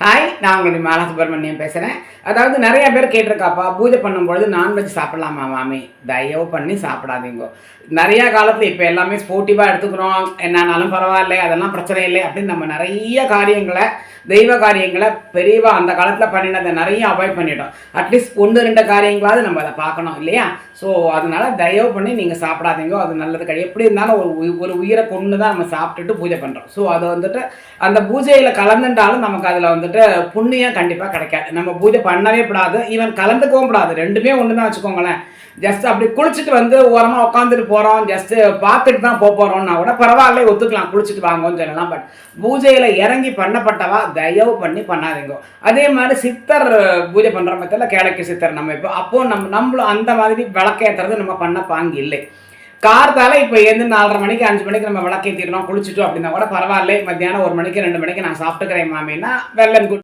Hi, நான் உங்களுடைய மாலா சுப்பிரமணியம் பேசுகிறேன். அதாவது நிறைய பேர் கேட்டிருக்காப்பா, பூஜை பண்ணும்பொழுது நான்வெஜ் சாப்பிடலாமா மாமி? தயவு பண்ணி சாப்பிடாதீங்கோ. நிறையா காலத்தில் இப்போ எல்லாமே ஸ்போர்ட்டிவாக எடுத்துக்கிறோம், என்னானாலும் பரவாயில்ல, அதெல்லாம் பிரச்சனை இல்லை அப்படின்னு நம்ம நிறைய காரியங்களை, தெய்வ காரியங்களை பெரியவா அந்த காலத்தில் பண்ணினதை நிறைய அவாய்ட் பண்ணிட்டோம். அட்லீஸ்ட் 1-2 காரியங்களாவது நம்ம அதை பார்க்கணும் இல்லையா? ஸோ அதனால தயவு பண்ணி நீங்கள் சாப்பிடாதீங்கோ. அது நல்லது கிடையாது. எப்படி இருந்தாலும் ஒரு உயிரை கொண்டு தான் நம்ம சாப்பிட்டுட்டு பூஜை பண்ணுறோம். ஸோ அது வந்துட்டு அந்த பூஜையில் கலந்துட்டாலும் நமக்கு அதில் வந்துட்டு புண்ணியம் கண்டிப்பாக கிடைக்காது. நம்ம பூஜை பண்ணவே கூடாது, ஈவன் கலந்துக்கவும் கூடாது. ரெண்டுமே ஒன்று தான் வச்சுக்கோங்களேன். ஜஸ்ட் அப்படி குளிச்சுட்டு வந்து ஓரமாக உட்காந்துட்டு போகிறோம், ஜஸ்ட்டு பார்த்துட்டு தான் போகிறோம்னா கூட பரவாயில்ல, ஒத்துக்கலாம், குளிச்சுட்டு வாங்கன்னு சொல்லலாம். பட் பூஜையில் இறங்கி பண்ணப்பட்டவா தயவு பண்ணி பண்ணாதீங்க. அதே மாதிரி சித்தர் பூஜை பண்ணுற மத்தியில் கேளக்கி சித்தர் நம்ம இப்போ அப்போது நம்மளும் அந்த மாதிரி விளக்கேற்றுறது நம்ம பண்ண பாங்கி இல்லை. கார்த்தால இப்போ எழுந்து 4:30 மணிக்கு 5 மணிக்கு நம்ம விளக்கேற்றிடணும், குளிச்சுட்டோம் அப்படின்னா கூட பரவாயில்ல, மத்தியானம் 1 மணிக்கு 2 மணிக்கு நான் சாப்பிட்டுக்கிறேன் மாமின்னா வெல் அண்ட் குட்.